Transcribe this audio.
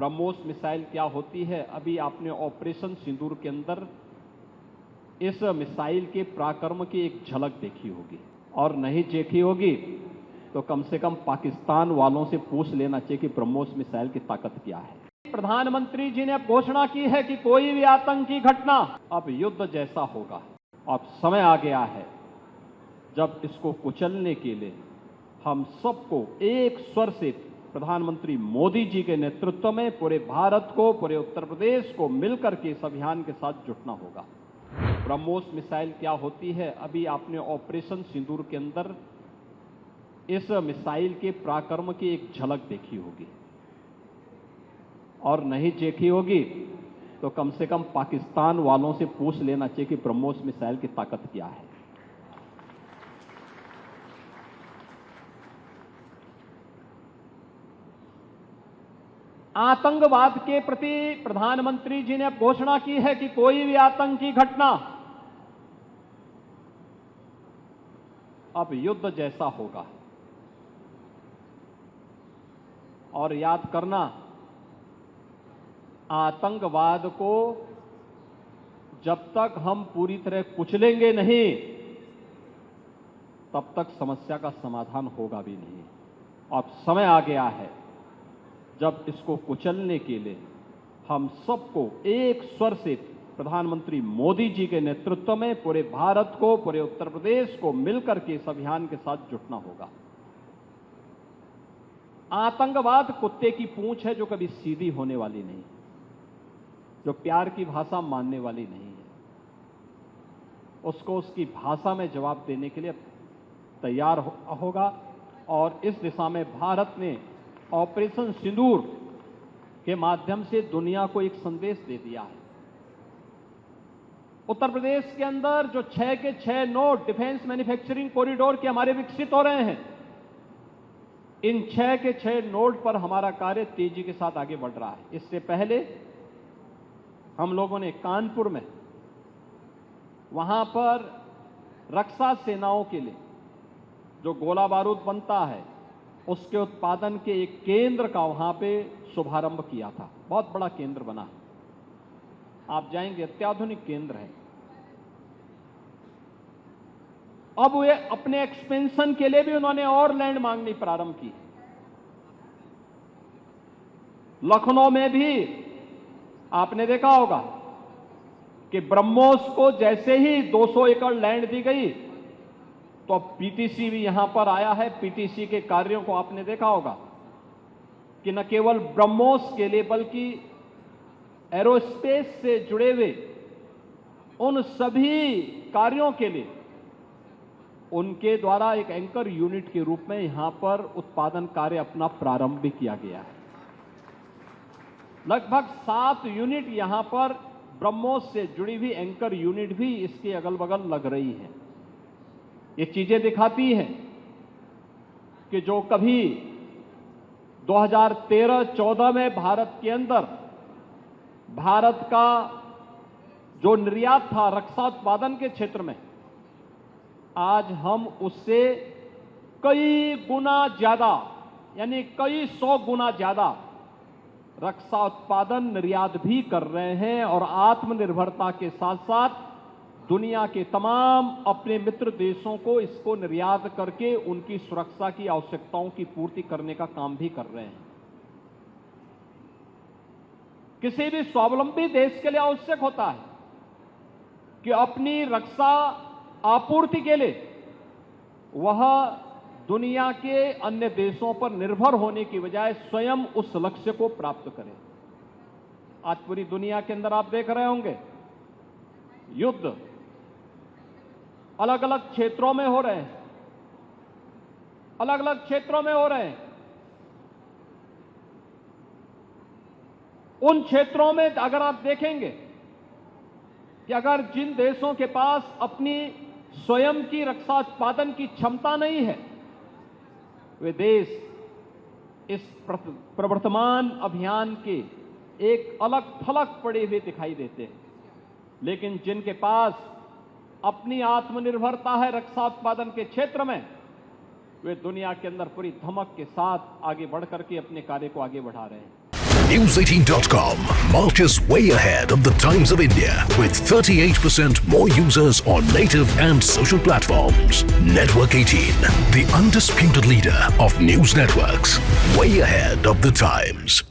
BrahMos missile क्या होती है, अभी आपने ऑपरेशन सिंदूर के अंदर इस मिसाइल के पराक्रम की एक झलक देखी होगी, और नहीं देखी होगी तो कम से कम पाकिस्तान वालों से पूछ लेना चाहिए कि ब्रह्मोस मिसाइल की ताकत क्या है। प्रधानमंत्री जी ने घोषणा की है कि कोई भी आतंकी घटना अब युद्ध जैसा होगा। अब समय आ गया है जब इसको कुचलने के लिए हम सबको एक स्वर से प्रधानमंत्री मोदी जी के नेतृत्व में पूरे भारत को, पूरे उत्तर प्रदेश को मिलकर के इस अभियान के साथ जुटना होगा। ब्रह्मोस मिसाइल क्या होती है, अभी आपने ऑपरेशन सिंदूर के अंदर इस मिसाइल के पराक्रम की एक झलक देखी होगी, और नहीं देखी होगी तो कम से कम पाकिस्तान वालों से पूछ लेना चाहिए कि ब्रह्मोस मिसाइल की ताकत क्या है। आतंकवाद के प्रति प्रधानमंत्री जी ने घोषणा की है कि कोई भी आतंकी घटना अब युद्ध जैसा होगा। और याद करना, आतंकवाद को जब तक हम पूरी तरह कुचलेंगे नहीं तब तक समस्या का समाधान होगा भी नहीं। अब समय आ गया है जब इसको कुचलने के लिए हम सबको एक स्वर से प्रधानमंत्री मोदी जी के नेतृत्व में पूरे भारत को, पूरे उत्तर प्रदेश को मिलकर के इस अभियान के साथ जुटना होगा। आतंकवाद कुत्ते की पूंछ है जो कभी सीधी होने वाली नहीं, जो प्यार की भाषा मानने वाली नहीं है। उसको उसकी भाषा में जवाब देने के लिए तैयार होगा, और इस दिशा में भारत ने ऑपरेशन सिंदूर के माध्यम से दुनिया को एक संदेश दे दिया है। उत्तर प्रदेश के अंदर जो 6 के 6 नोड डिफेंस मैन्युफैक्चरिंग कॉरिडोर के हमारे विकसित हो रहे हैं, इन 6 के 6 नोड पर हमारा कार्य तेजी के साथ आगे बढ़ रहा है। इससे पहले हम लोगों ने कानपुर में, वहां पर रक्षा सेनाओं के लिए जो गोला बारूद बनता है उसके उत्पादन के एक केंद्र का वहां पे शुभारंभ किया था। बहुत बड़ा केंद्र बना, आप जाएंगे, अत्याधुनिक केंद्र है। अब वे अपने एक्सपेंशन के लिए भी उन्होंने और लैंड मांगनी प्रारंभ की। लखनऊ में भी आपने देखा होगा कि ब्रह्मोस को जैसे ही 200 एकड़ लैंड दी गई तो अब पीटीसी भी यहां पर आया है। पीटीसी के कार्यों को आपने देखा होगा कि न केवल ब्रह्मोस के लिए बल्कि एरोस्पेस से जुड़े हुए उन सभी कार्यों के लिए उनके द्वारा एक एंकर यूनिट के रूप में यहां पर उत्पादन कार्य अपना प्रारंभ भी किया गया है। लगभग 7 यूनिट यहां पर ब्रह्मोस से जुड़ी हुई एंकर यूनिट भी इसके अगल बगल लग रही है। ये चीजें दिखाती हैं कि जो कभी 2013-14 में भारत के अंदर भारत का जो निर्यात था रक्षा उत्पादन के क्षेत्र में, आज हम उससे कई गुना ज्यादा, यानी कई 100 गुना ज्यादा रक्षा उत्पादन निर्यात भी कर रहे हैं, और आत्मनिर्भरता के साथ साथ दुनिया के तमाम अपने मित्र देशों को इसको निर्यात करके उनकी सुरक्षा की आवश्यकताओं की पूर्ति करने का काम भी कर रहे हैं। किसी भी स्वावलंबी देश के लिए आवश्यक होता है कि अपनी रक्षा आपूर्ति के लिए वह दुनिया के अन्य देशों पर निर्भर होने की बजाय स्वयं उस लक्ष्य को प्राप्त करे। आज पूरी दुनिया के अंदर आप देख रहे होंगे युद्ध अलग अलग क्षेत्रों में हो रहे हैं, अलग अलग क्षेत्रों में हो रहे हैं। उन क्षेत्रों में अगर आप देखेंगे कि अगर जिन देशों के पास अपनी स्वयं की रक्षा उत्पादन की क्षमता नहीं है, वे देश इस प्रवर्तमान अभियान के एक अलग थलग पड़े हुए दिखाई देते हैं। लेकिन जिनके पास अपनी आत्मनिर्भरता है रक्षा उत्पादन के क्षेत्र में, वे दुनिया के अंदर पूरी धमक के साथ आगे बढ़ करके अपने कार्य को आगे बढ़ा रहे हैं। News18.com marches way ahead of the Times of India with 38% more users on native and social platforms. Network 18, the undisputed leader of news networks, way ahead of the Times.